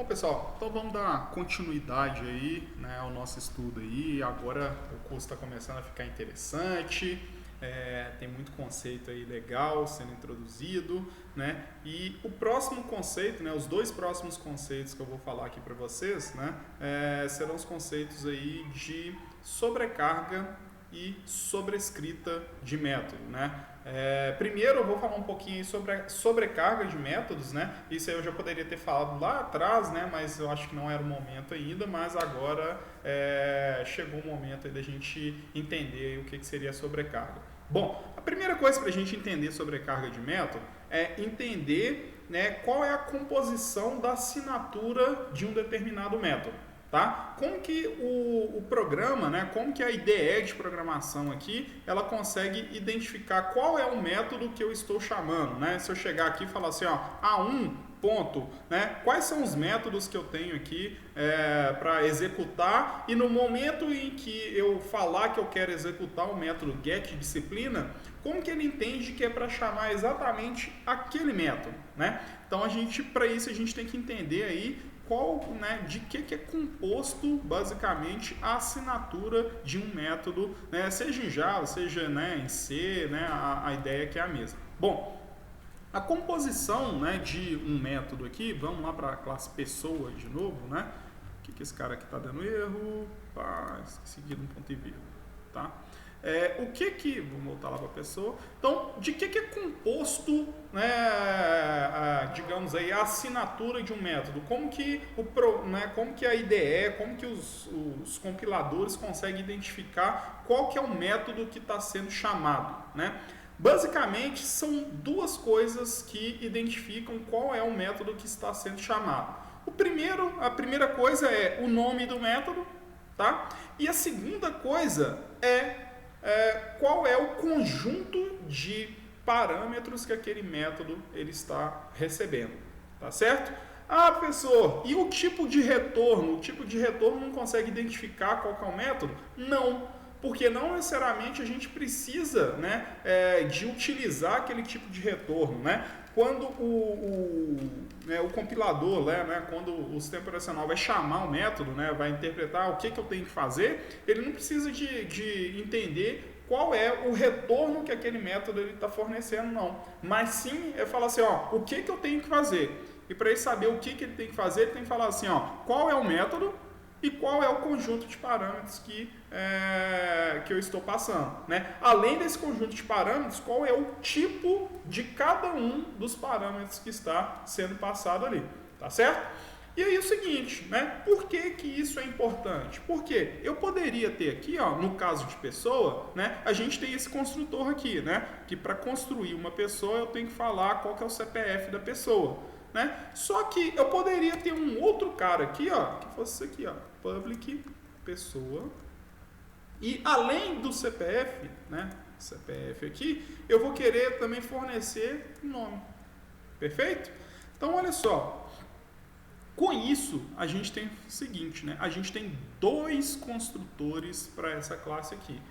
Bom, pessoal, então vamos dar continuidade aí, né, ao nosso estudo aí. Agora o curso está começando a ficar interessante, tem muito conceito aí legal sendo introduzido, né? E o próximo conceito, né, os dois próximos conceitos que eu vou falar aqui para vocês, né, serão os conceitos aí de sobrecarga e sobrescrita de método, né? Primeiro eu vou falar um pouquinho sobre a sobrecarga de métodos, né? Isso aí eu já poderia ter falado lá atrás, né? Mas eu acho que não era o momento ainda, mas agora chegou o momento aí da gente entender o que seria a sobrecarga. Bom, a primeira coisa para a gente entender sobrecarga de método é entender, né, qual é a composição da assinatura de um determinado método. Tá? Como que o programa, né, como que a IDE de programação aqui, ela consegue identificar qual é o método que eu estou chamando, né? Se eu chegar aqui e falar assim, ó, A1 ponto, né? Quais são os métodos que eu tenho aqui para executar, e no momento em que eu falar que eu quero executar o método getDisciplina, como que ele entende que é para chamar exatamente aquele método, né? Então para isso a gente tem que entender aí de que é composto basicamente a assinatura de um método, né, seja em Java, seja, né, em C, né, a ideia que é a mesma. Bom, a composição, né, de um método aqui, vamos lá para a classe pessoa de novo, né? O que esse cara aqui está dando erro? Esqueci de um ponto e vírgula, tá? Vamos voltar lá para a pessoa. Então, de que é composto, né, digamos aí, a assinatura de um método? Como que a IDE, como que os compiladores conseguem identificar qual que é o método que está sendo chamado, né? Basicamente, são duas coisas que identificam qual é o método que está sendo chamado. A primeira coisa é o nome do método, tá? E a segunda coisa qual é o conjunto de parâmetros que aquele método ele está recebendo, tá certo? Ah, professor, e o tipo de retorno? O tipo de retorno não consegue identificar qual que é o método? Não, porque não necessariamente a gente precisa, né, de utilizar aquele tipo de retorno, né? Quando o compilador, né, quando o sistema operacional vai chamar o método, né, vai interpretar o que eu tenho que fazer, ele não precisa de entender qual é o retorno que aquele método está fornecendo, não. Mas sim, falar assim, ó, o que eu tenho que fazer. E para ele saber o que ele tem que fazer, ele tem que falar assim, ó, qual é o método e qual é o conjunto de parâmetros que eu estou passando, né? Além desse conjunto de parâmetros, qual é o tipo de cada um dos parâmetros que está sendo passado ali, tá certo? E aí o seguinte, né? Por que isso é importante? Porque eu poderia ter aqui, ó, no caso de pessoa, né? A gente tem esse construtor aqui, né? Que para construir uma pessoa eu tenho que falar qual que é o CPF da pessoa, né? Só que eu poderia ter um outro cara aqui, ó, que fosse isso aqui, ó, public pessoa. E além do CPF, né, CPF aqui, eu vou querer também fornecer nome. Perfeito? Então, olha só. Com isso, a gente tem o seguinte, né? A gente tem dois construtores para essa classe aqui.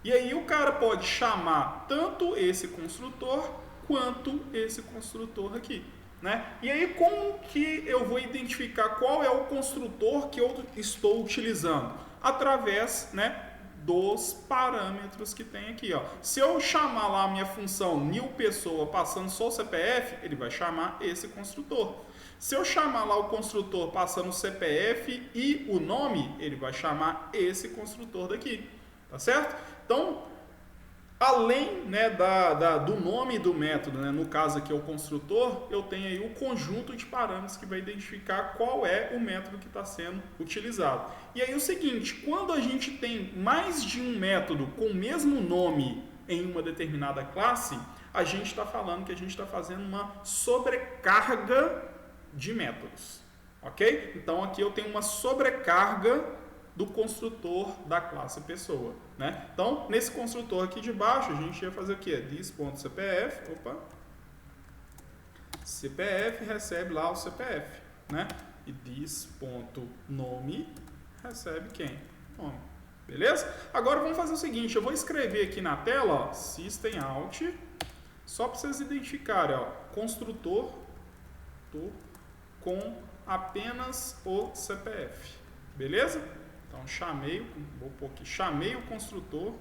E aí o cara pode chamar tanto esse construtor quanto esse construtor aqui, né? E aí como que eu vou identificar qual é o construtor que eu estou utilizando? Através, né, dos parâmetros que tem aqui, ó. Se eu chamar lá a minha função new pessoa passando só o CPF, ele vai chamar esse construtor. Se eu chamar lá o construtor passando o CPF e o nome, ele vai chamar esse construtor daqui, tá certo? Então, além, né, do nome do método, né, no caso aqui é o construtor, eu tenho aí o conjunto de parâmetros que vai identificar qual é o método que está sendo utilizado. E aí o seguinte, quando a gente tem mais de um método com o mesmo nome em uma determinada classe, a gente está falando que a gente está fazendo uma sobrecarga de métodos, ok? Então aqui eu tenho uma sobrecarga do construtor da classe pessoa, né? Então, nesse construtor aqui de baixo, a gente ia fazer o quê? This.cpf, CPF recebe lá o CPF, né? E this.nome recebe quem? Nome. Beleza? Agora vamos fazer o seguinte, eu vou escrever aqui na tela, ó, system out, só para vocês identificarem, ó, construtor com apenas o CPF. Beleza? Então, vou pôr aqui, chamei o construtor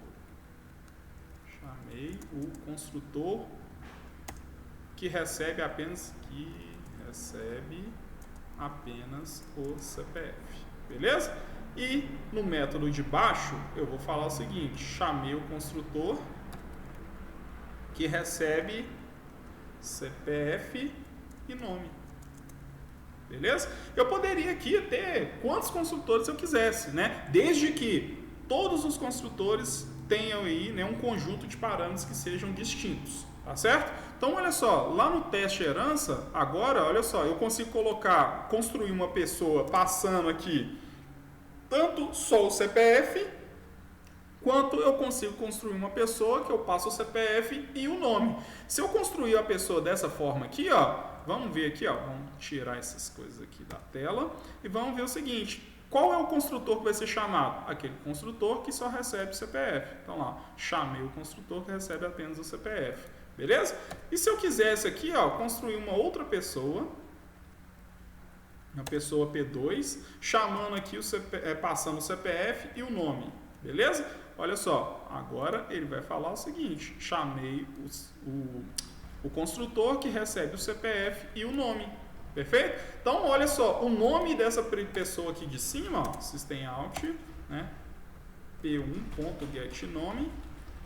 que recebe apenas o CPF. Beleza? E no método de baixo, eu vou falar o seguinte, chamei o construtor que recebe CPF e nome. Beleza? Eu poderia aqui ter quantos construtores eu quisesse, né? Desde que todos os construtores tenham aí, né, um conjunto de parâmetros que sejam distintos, tá certo? Então, olha só, lá no teste herança, agora, olha só, eu consigo construir uma pessoa passando aqui tanto só o CPF, quanto eu consigo construir uma pessoa que eu passo o CPF e o nome. Se eu construir a pessoa dessa forma aqui, ó, vamos ver aqui, ó, vamos tirar essas coisas aqui da tela e vamos ver o seguinte, qual é o construtor que vai ser chamado? Aquele construtor que só recebe CPF. Então lá, chamei o construtor que recebe apenas o CPF, beleza? E se eu quisesse aqui, ó, construir uma outra pessoa, uma pessoa P2, chamando aqui passando o CPF e o nome, beleza? Olha só, agora ele vai falar o seguinte, chamei o construtor que recebe o CPF e o nome, perfeito? Então, olha só, o nome dessa pessoa aqui de cima, ó, systemout, né, p1.getNome,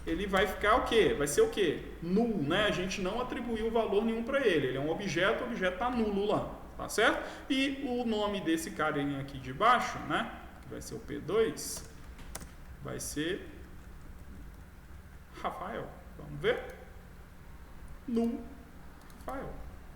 ele vai ficar o quê? Vai ser o quê? Null, né? A gente não atribuiu valor nenhum para ele, ele é um objeto, o objeto está nulo lá, tá certo? E o nome desse carinha aqui de baixo, né, que vai ser o P2, vai ser Rafael. Vamos ver? Null Rafael.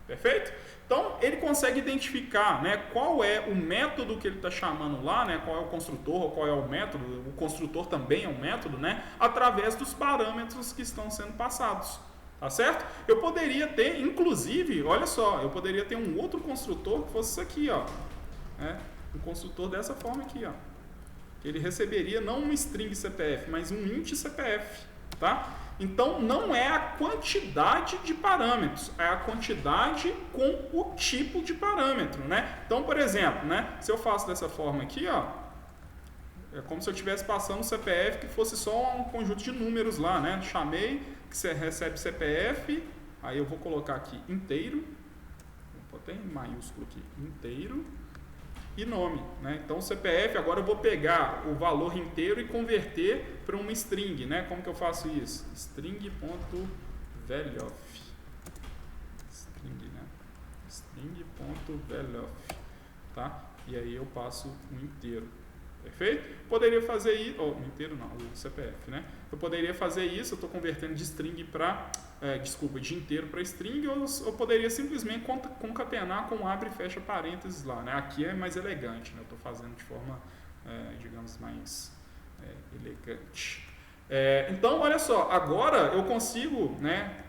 Perfeito? Então, ele consegue identificar, né, qual é o método que ele está chamando lá, né, qual é o construtor, ou qual é o método, o construtor também é um método, né, através dos parâmetros que estão sendo passados. Tá certo? Eu poderia ter, inclusive, olha só, eu poderia ter um outro construtor que fosse isso aqui, ó. Né, um construtor dessa forma aqui, ó. Ele receberia não um string CPF, mas um int CPF, tá? Então, não é a quantidade de parâmetros, é a quantidade com o tipo de parâmetro, né? Então, por exemplo, né, se eu faço dessa forma aqui, ó, é como se eu estivesse passando um CPF que fosse só um conjunto de números lá, né? Chamei, que você recebe CPF, aí eu vou colocar aqui inteiro, vou botar em maiúsculo aqui, inteiro, e nome, né? Então o CPF, agora eu vou pegar o valor inteiro e converter para uma string, né? Como que eu faço isso? String.value, string, né? String.value, tá? E aí eu passo um inteiro, perfeito? Poderia fazer isso, inteiro não, o CPF, né? Eu poderia fazer isso, eu estou convertendo de string para de inteiro para string, ou eu poderia simplesmente concatenar com abre e fecha parênteses lá, né? Aqui é mais elegante, né? Eu estou fazendo de forma, digamos, mais elegante. Então, olha só, agora eu consigo, né,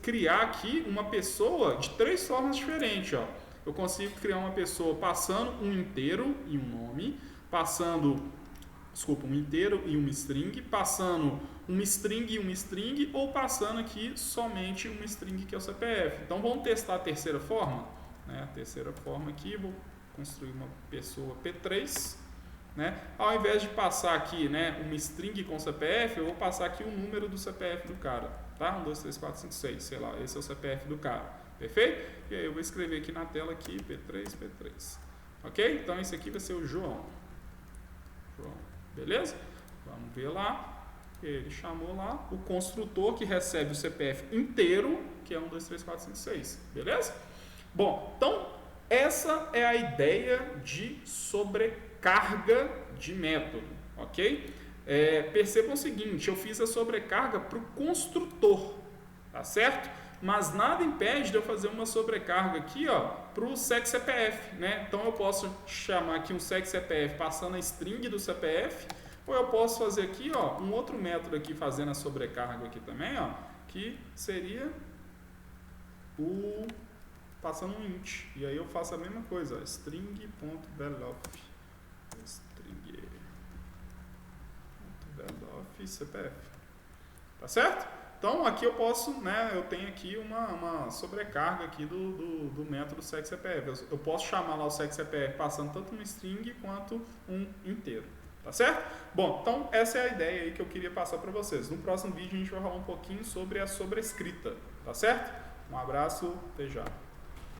criar aqui uma pessoa de 3 formas diferentes, ó. Eu consigo criar uma pessoa passando um inteiro e um nome, passando um inteiro e uma string, passando uma string e uma string, ou passando aqui somente uma string que é o CPF. Então vamos testar a terceira forma, né? A terceira forma aqui, vou construir uma pessoa P3, né? Ao invés de passar aqui, né, uma string com CPF, eu vou passar aqui o número do CPF do cara, tá? 1, 2, 3, 4, 5, 6, sei lá, esse é o CPF do cara, perfeito? E aí eu vou escrever aqui na tela aqui, P3, P3, ok? Então esse aqui vai ser o João, beleza? Vamos ver lá. Ele chamou lá o construtor que recebe o CPF inteiro, que é 1, 2, 3, 4, 5, 6. Beleza? Bom, então essa é a ideia de sobrecarga de método, ok? Percebam o seguinte, eu fiz a sobrecarga para o construtor, tá certo? Mas nada impede de eu fazer uma sobrecarga aqui, ó, para o SECCPF, né? Então eu posso chamar aqui um SECCPF passando a string do CPF, ou eu posso fazer aqui, ó, um outro método aqui fazendo a sobrecarga aqui também, ó, que seria o passando um int. E aí eu faço a mesma coisa, ó, string.velof, string.velof CPF. Tá certo? Então aqui eu posso, né, eu tenho aqui uma sobrecarga aqui do método SecCPF. Eu posso chamar lá o SecCPF passando tanto um string quanto um inteiro. Tá certo? Bom, então essa é a ideia aí que eu queria passar para vocês. No próximo vídeo a gente vai falar um pouquinho sobre a sobrescrita. Tá certo? Um abraço, até já.